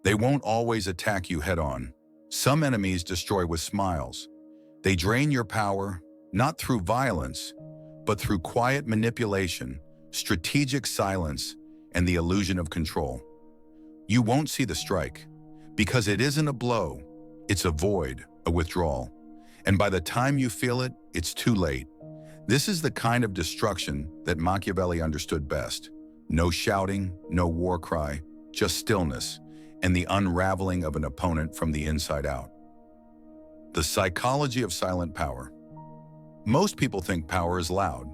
They won't always attack you head-on. Some enemies destroy with smiles. They drain your power, not through violence, but through quiet manipulation, strategic silence, and the illusion of control. You won't see the strike, because it isn't a blow, it's a void, a withdrawal. And by the time you feel it, it's too late. This is the kind of destruction that Machiavelli understood best. No shouting, no war cry, just stillness, and the unraveling of an opponent from the inside out. The psychology of silent power. Most people think power is loud.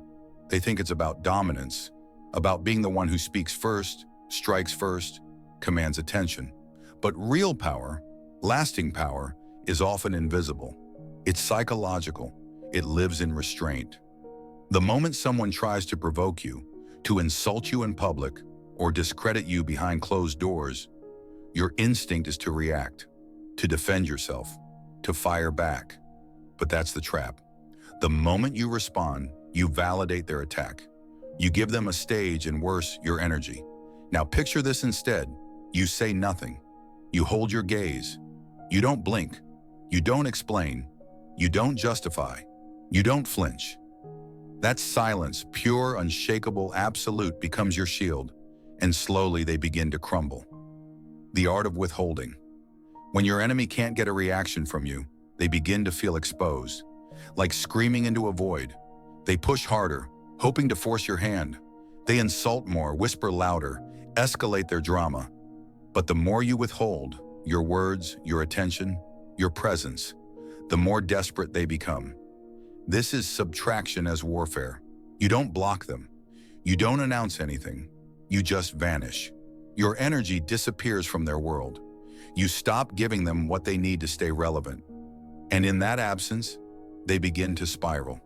They think it's about dominance, about being the one who speaks first, strikes first, commands attention. But real power, lasting power, is often invisible. It's psychological. It lives in restraint. The moment someone tries to provoke you, to insult you in public, or discredit you behind closed doors, your instinct is to react, to defend yourself, to fire back. But that's the trap. The moment you respond, you validate their attack. You give them a stage and, worse, your energy. Now picture this instead. You say nothing. You hold your gaze. You don't blink. You don't explain. You don't justify. You don't flinch. That silence, pure, unshakable, absolute, becomes your shield, and slowly they begin to crumble. The art of withholding. When your enemy can't get a reaction from you, they begin to feel exposed. Like screaming into a void. They push harder, hoping to force your hand. They insult more, whisper louder, escalate their drama. But the more you withhold, your words, your attention, your presence, the more desperate they become. This is subtraction as warfare. You don't block them. You don't announce anything. You just vanish. Your energy disappears from their world. You stop giving them what they need to stay relevant. And in that absence, they begin to spiral.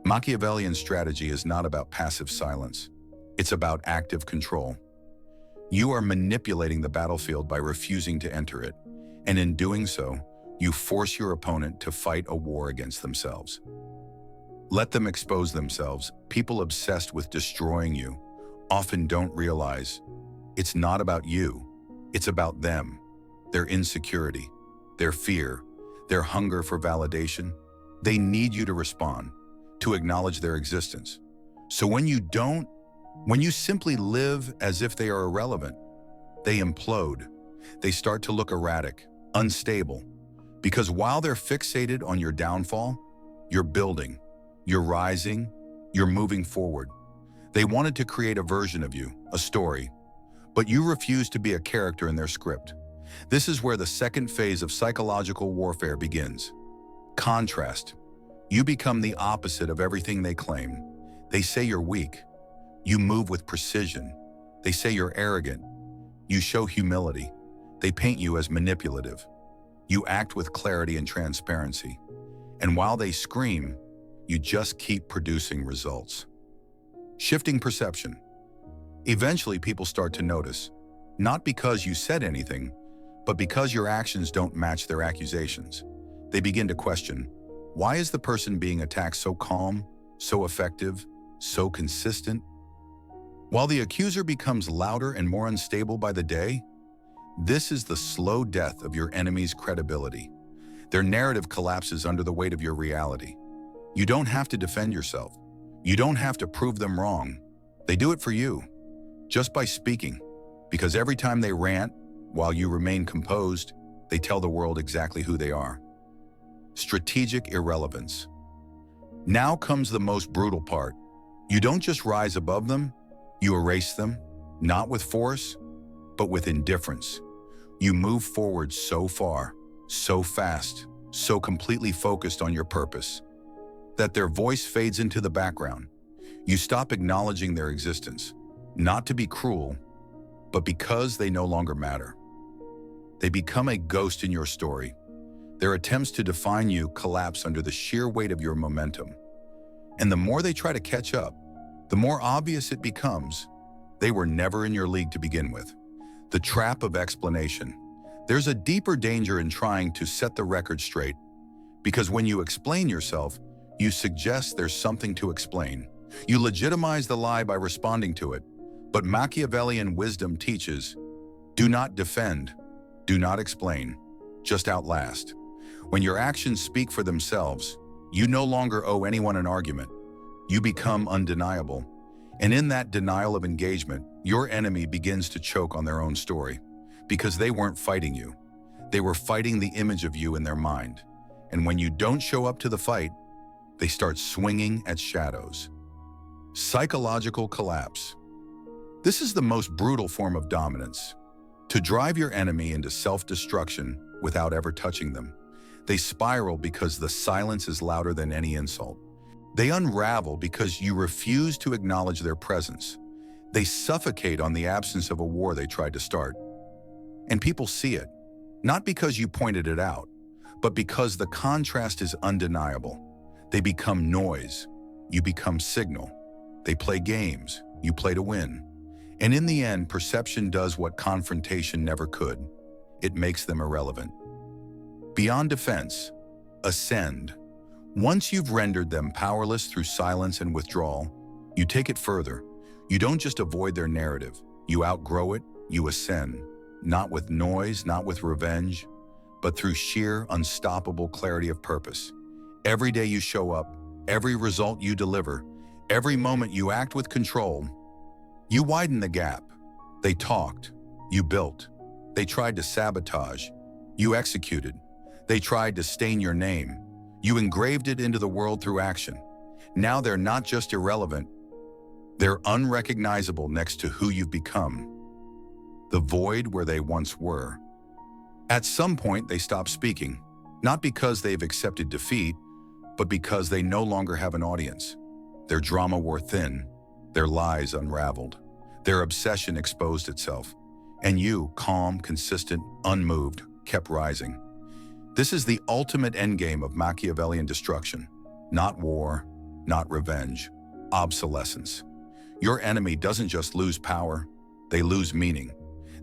Machiavellian strategy is not about passive silence. It's about active control. You are manipulating the battlefield by refusing to enter it, and in doing so, you force your opponent to fight a war against themselves. Let them expose themselves. People obsessed with destroying you often don't realize it's not about you, it's about them, their insecurity, their fear, their hunger for validation. They need you to respond, to acknowledge their existence. So when you simply live as if they are irrelevant, they implode. They start to look erratic, unstable. Because while they're fixated on your downfall, you're building, you're rising, you're moving forward. They wanted to create a version of you, a story, but you refuse to be a character in their script. This is where the second phase of psychological warfare begins. Contrast. You become the opposite of everything they claim. They say you're weak. You move with precision. They say you're arrogant. You show humility. They paint you as manipulative. You act with clarity and transparency. And while they scream, you just keep producing results. Shifting perception. Eventually, people start to notice, not because you said anything, but because your actions don't match their accusations. They begin to question, why is the person being attacked so calm, so effective, so consistent? While the accuser becomes louder and more unstable by the day, this is the slow death of your enemy's credibility. Their narrative collapses under the weight of your reality. You don't have to defend yourself. You don't have to prove them wrong. They do it for you, just by speaking, because every time they rant, while you remain composed, they tell the world exactly who they are. Strategic irrelevance. Now comes the most brutal part. You don't just rise above them, you erase them, not with force, but with indifference. You move forward so far, so fast, so completely focused on your purpose, that their voice fades into the background. You stop acknowledging their existence, not to be cruel, but because they no longer matter. They become a ghost in your story. Their attempts to define you collapse under the sheer weight of your momentum. And the more they try to catch up, the more obvious it becomes they were never in your league to begin with. The trap of explanation. There's a deeper danger in trying to set the record straight, because when you explain yourself, you suggest there's something to explain. You legitimize the lie by responding to it. But Machiavellian wisdom teaches, do not defend, Do not explain, just outlast. When your actions speak for themselves, you no longer owe anyone an argument. You become undeniable. And in that denial of engagement, your enemy begins to choke on their own story. Because they weren't fighting you. They were fighting the image of you in their mind. And when you don't show up to the fight, they start swinging at shadows. Psychological collapse. This is the most brutal form of dominance. To drive your enemy into self-destruction without ever touching them. They spiral because the silence is louder than any insult. They unravel because you refuse to acknowledge their presence. They suffocate on the absence of a war they tried to start. And people see it, not because you pointed it out, but because the contrast is undeniable. They become noise, you become signal. They play games, you play to win. And in the end, perception does what confrontation never could. It makes them irrelevant. Beyond defense, ascend. Once you've rendered them powerless through silence and withdrawal, you take it further. You don't just avoid their narrative. You outgrow it, you ascend. Not with noise, not with revenge, but through sheer, unstoppable clarity of purpose. Every day you show up, every result you deliver, every moment you act with control, you widen the gap. They talked, you built. They tried to sabotage, you executed. They tried to stain your name. You engraved it into the world through action. Now they're not just irrelevant, they're unrecognizable next to who you've become. The void where they once were. At some point, they stop speaking, not because they've accepted defeat, but because they no longer have an audience. Their drama wore thin, their lies unraveled, their obsession exposed itself, and you, calm, consistent, unmoved, kept rising. This is the ultimate endgame of Machiavellian destruction. Not war, not revenge, obsolescence. Your enemy doesn't just lose power, they lose meaning.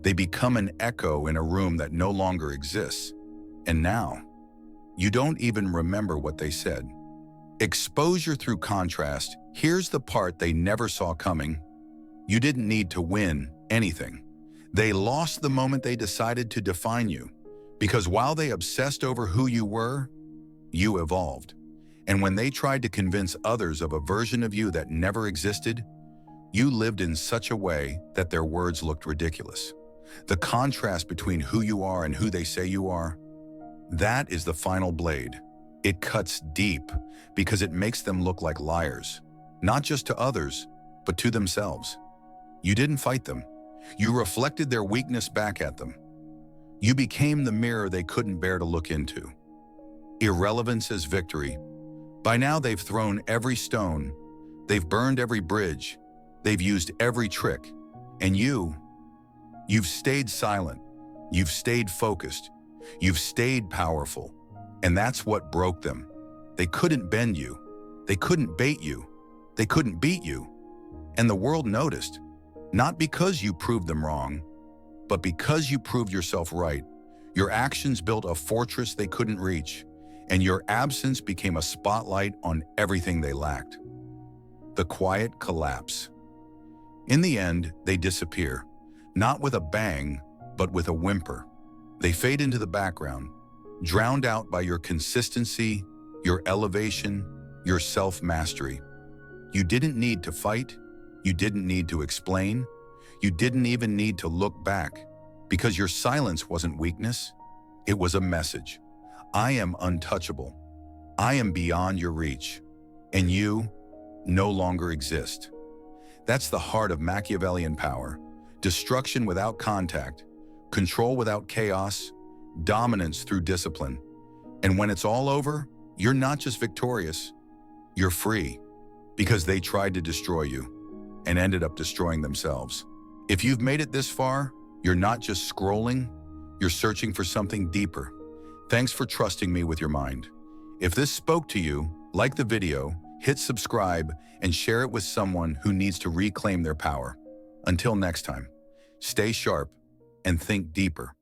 They become an echo in a room that no longer exists. And now, you don't even remember what they said. Exposure through contrast, here's the part they never saw coming. You didn't need to win anything. They lost the moment they decided to define you. Because while they obsessed over who you were, you evolved. And when they tried to convince others of a version of you that never existed, you lived in such a way that their words looked ridiculous. The contrast between who you are and who they say you are, that is the final blade. It cuts deep because it makes them look like liars, not just to others, but to themselves. You didn't fight them. You reflected their weakness back at them. You became the mirror they couldn't bear to look into. Irrelevance as victory. By now they've thrown every stone, they've burned every bridge, they've used every trick, and you've stayed silent, you've stayed focused, you've stayed powerful, and that's what broke them. They couldn't bend you, they couldn't bait you, they couldn't beat you, and the world noticed, not because you proved them wrong, but because you proved yourself right. Your actions built a fortress they couldn't reach, and your absence became a spotlight on everything they lacked. The quiet collapse. In the end, they disappear, not with a bang, but with a whimper. They fade into the background, drowned out by your consistency, your elevation, your self-mastery. You didn't need to fight, you didn't need to explain, you didn't even need to look back, because your silence wasn't weakness, it was a message. I am untouchable. I am beyond your reach, and you no longer exist. That's the heart of Machiavellian power. Destruction without contact, control without chaos, dominance through discipline. And when it's all over, you're not just victorious, you're free, because they tried to destroy you and ended up destroying themselves. If you've made it this far, you're not just scrolling, you're searching for something deeper. Thanks for trusting me with your mind. If this spoke to you, like the video, hit subscribe, and share it with someone who needs to reclaim their power. Until next time, stay sharp and think deeper.